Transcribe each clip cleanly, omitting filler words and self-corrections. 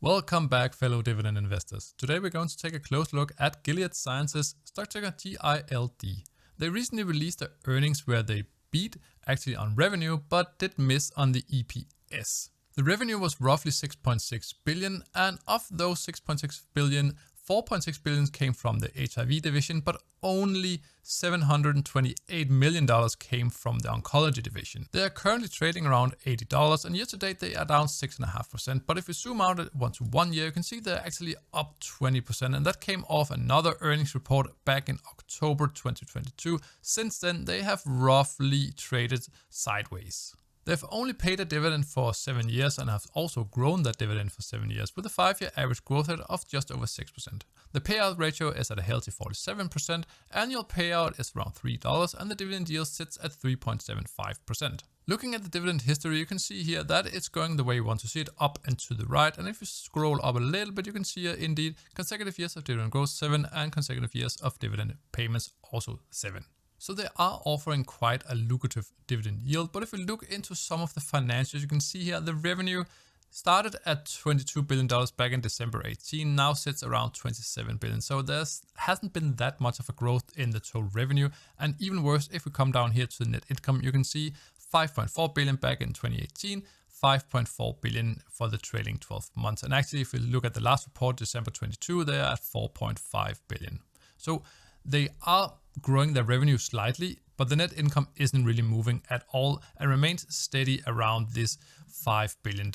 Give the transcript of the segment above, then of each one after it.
Welcome back, fellow dividend investors. Today we're going to take a close look at Gilead Sciences, stock ticker GILD. They recently released their earnings where they beat actually on revenue but did miss on the EPS. The revenue was roughly 6.6 billion, and of those 6.6 billion, 4.6 billion came from the HIV division, but only $728 million came from the oncology division. They are currently trading around $80, and year to date they are down 6.5%. But if you zoom out at 1 year, you can see they're actually up 20%, and that came off another earnings report back in October 2022. Since then, they have roughly traded sideways. They've only paid a dividend for 7 years and have also grown that dividend for 7 years with a 5-year average growth rate of just over 6%. The payout ratio is at a healthy 47%, annual payout is around $3, and the dividend yield sits at 3.75%. Looking at the dividend history, you can see here that it's going the way you want to see it, up and to the right. And if you scroll up a little bit, you can see indeed consecutive years of dividend growth 7 and consecutive years of dividend payments also 7. So they are offering quite a lucrative dividend yield. But if we look into some of the financials, you can see here the revenue started at $22 billion back in December 18, now sits around $27 billion. So there hasn't been that much of a growth in the total revenue. And even worse, if we come down here to the net income, you can see 5.4 billion back in 2018, 5.4 billion for the trailing 12 months. And actually, if we look at the last report, December 22, they are at 4.5 billion. So they are growing their revenue slightly, but the net income isn't really moving at all and remains steady around this $5 billion.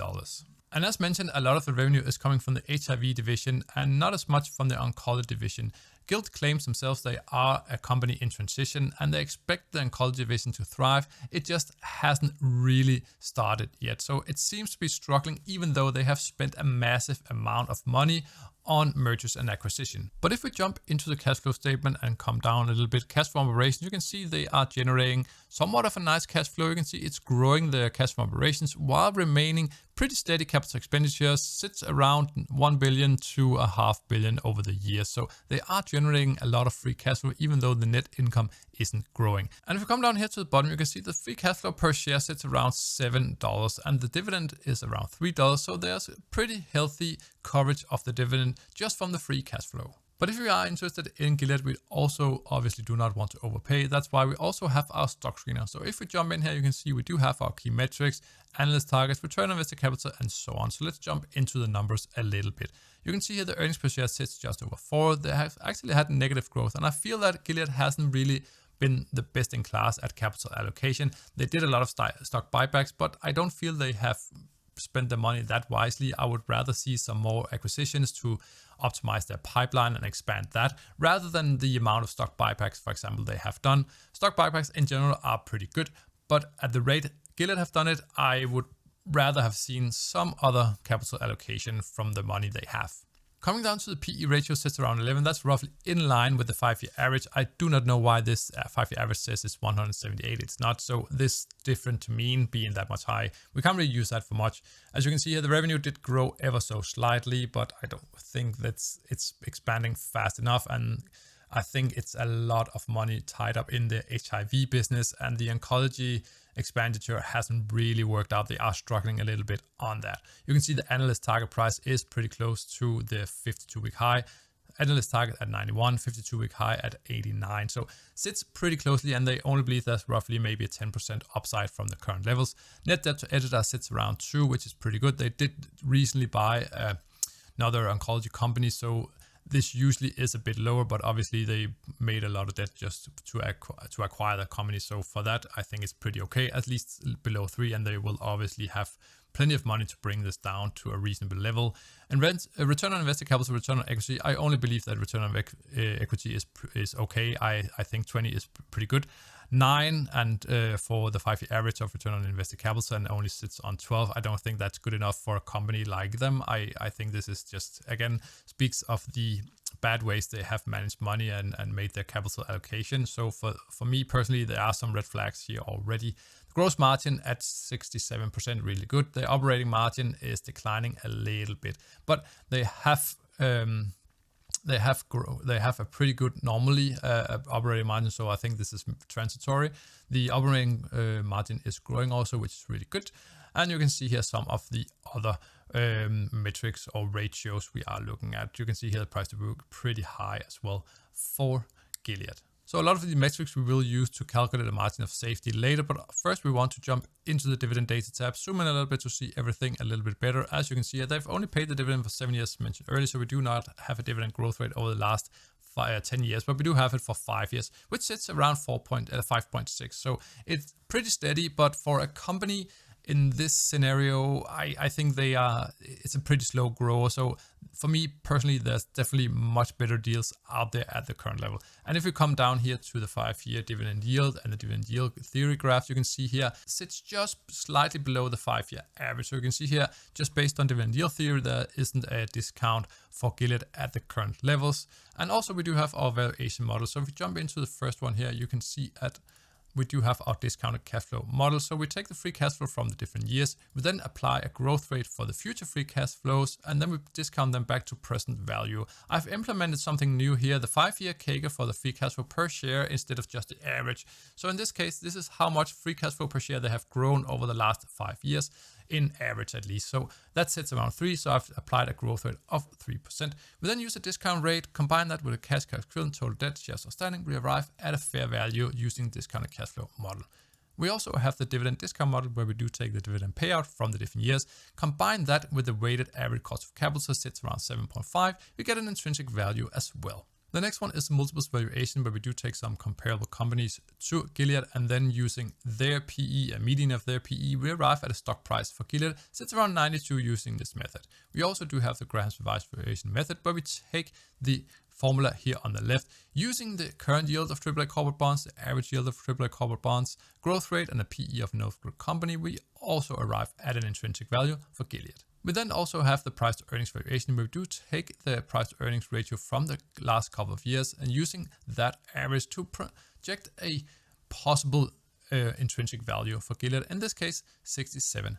And as mentioned, a lot of the revenue is coming from the HIV division and not as much from the oncology division. GILD claims themselves they are a company in transition and they expect the oncology division to thrive. It just hasn't really started yet. So it seems to be struggling even though they have spent a massive amount of money on mergers and acquisition. But if we jump into the cash flow statement and come down a little bit, cash from operations, you can see they are generating somewhat of a nice cash flow. You can see it's growing their cash from operations while remaining pretty steady. Capital expenditures sits around 1 billion to a half billion over the years. So they are generating a lot of free cash flow even though the net income isn't growing. And if we come down here to the bottom, you can see the free cash flow per share sits around $7 and the dividend is around $3. So there's a pretty healthy coverage of the dividend just from the free cash flow. But if you are interested in Gilead, we also obviously do not want to overpay. That's why we also have our stock screener. So if we jump in here, you can see we do have our key metrics, analyst targets, return on invested capital, and so on. So let's jump into the numbers a little bit. You can see here the earnings per share sits just over 4. They have actually had negative growth, and I feel that Gilead hasn't really been the best in class at capital allocation. They did a lot of stock buybacks, but I don't feel they have spend the money that wisely. I would rather see some more acquisitions to optimize their pipeline and expand that rather than the amount of stock buybacks, for example, they have done. Stock buybacks in general are pretty good, but at the rate Gilead have done it, I would rather have seen some other capital allocation from the money they have. Coming down to the PE ratio sits around 11. That's roughly in line with the 5-year average. I do not know why this 5-year average says it's 178. It's not so this different to mean being that much high. We can't really use that for much. As you can see here, the revenue did grow ever so slightly, but I don't think it's expanding fast enough. And I think it's a lot of money tied up in the HIV business, and the oncology expenditure hasn't really worked out. They are struggling a little bit on that. You can see the analyst target price is pretty close to the 52-week high. Analyst target at 91, 52-week high at 89. So sits pretty closely, and they only believe that's roughly maybe a 10% upside from the current levels. Net debt to EBITDA sits around 2, which is pretty good. They did recently buy another oncology company, so this usually is a bit lower, but obviously they made a lot of debt just to acquire the company. So for that, I think it's pretty okay, at least below 3, and they will obviously have plenty of money to bring this down to a reasonable level. And return on invested capital, return on equity, I only believe that return on equity is okay. I think 20 is pretty good. 9 and for the 5-year average of return on invested capital, and only sits on 12. I don't think that's good enough for a company like them. I think this is just, again, speaks of the bad ways they have managed money and made their capital allocation. So for me personally, there are some red flags here already. The gross margin at 67%, really good. The operating margin is declining a little bit, but they have they have a pretty good normally operating margin, so I think this is transitory. The operating margin is growing also, which is really good. And you can see here some of the other metrics or ratios we are looking at. You can see here the price to book pretty high as well for Gilead. So a lot of the metrics we will use to calculate the margin of safety later, but first we want to jump into the dividend data tab, zoom in a little bit to see everything a little bit better. As you can see, they've only paid the dividend for 7 years mentioned earlier, so we do not have a dividend growth rate over the last 10 years, but we do have it for 5 years, which sits around 5.6. So it's pretty steady, but for a company in this scenario, I think it's a pretty slow grower. So for me personally, there's definitely much better deals out there at the current level. And if we come down here to the 5-year dividend yield and the dividend yield theory graph, you can see here sits just slightly below the 5-year average. So you can see here, just based on dividend yield theory, there isn't a discount for Gilead at the current levels. And also we do have our valuation model. So if we jump into the first one here, you can see we do have our discounted cash flow model. So we take the free cash flow from the different years. We then apply a growth rate for the future free cash flows, and then we discount them back to present value. I've implemented something new here, the 5-year CAGR for the free cash flow per share instead of just the average. So in this case, this is how much free cash flow per share they have grown over the last 5 years, in average at least. So that sits around 3. So I've applied a growth rate of 3%. We then use a discount rate, combine that with a cash equivalent, total debt, shares outstanding. We arrive at a fair value using discounted cash flow model. We also have the dividend discount model where we do take the dividend payout from the different years, combine that with the weighted average cost of capital, so sits around 7.5. We get an intrinsic value as well. The next one is multiples valuation, where we do take some comparable companies to Gilead and then using their PE, a median of their PE, we arrive at a stock price for Gilead, sits around 92 using this method. We also do have the Graham's revised valuation method, where we take the formula here on the left, using the current yield of AAA corporate bonds, the average yield of AAA corporate bonds, growth rate, and the PE of no good company, we also arrive at an intrinsic value for Gilead. We then also have the price to earnings valuation, where we do take the price to earnings ratio from the last couple of years and using that average to project a possible intrinsic value for Gilead, in this case $67.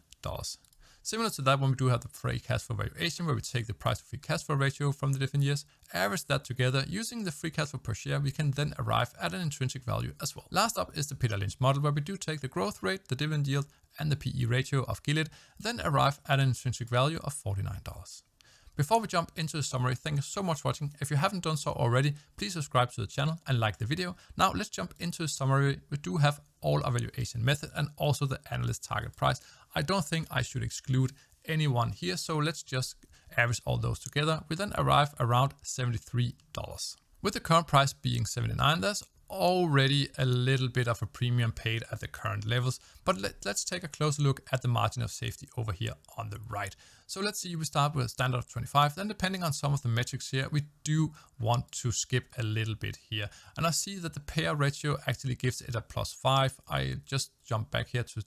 Similar to that one, we do have the free cash flow valuation, where we take the price to free cash flow ratio from the different years, average that together. Using the free cash flow per share, we can then arrive at an intrinsic value as well. Last up is the Peter Lynch model, where we do take the growth rate, the dividend yield, and the PE ratio of Gilead, then arrive at an intrinsic value of $49. Before we jump into the summary, thank you so much for watching. If you haven't done so already, please subscribe to the channel and like the video. Now let's jump into the summary. We do have all our valuation method and also the analyst target price. I don't think I should exclude anyone here, so let's just average all those together. We then arrive around $73. With the current price being $79, there's already a little bit of a premium paid at the current levels, but let's take a closer look at the margin of safety over here on the right. So let's see, we start with a standard of 25, then depending on some of the metrics here, we do want to skip a little bit here. And I see that the payout ratio actually gives it a +5. I just jump back here to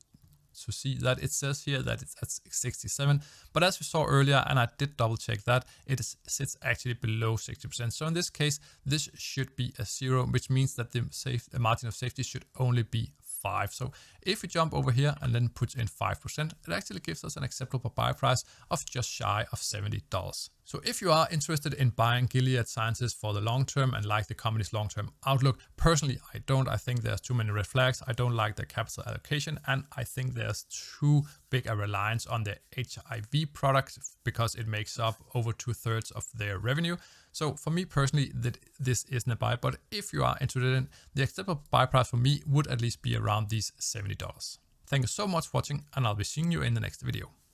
see that it says here that it's at 67, but as we saw earlier, and I did double check that, it sits actually below 60%. So in this case, this should be a 0, which means that the margin of safety should only be 5. So if we jump over here and then put in 5%, it actually gives us an acceptable buy price of just shy of $70. So if you are interested in buying Gilead Sciences for the long term and like the company's long-term outlook, personally, I don't. I think there's too many red flags. I don't like the capital allocation, and I think there's too big a reliance on the HIV products because it makes up over 2/3 of their revenue. So for me personally, this isn't a buy, but if you are interested in, the acceptable buy price for me would at least be around these $70. Thank you so much for watching, and I'll be seeing you in the next video.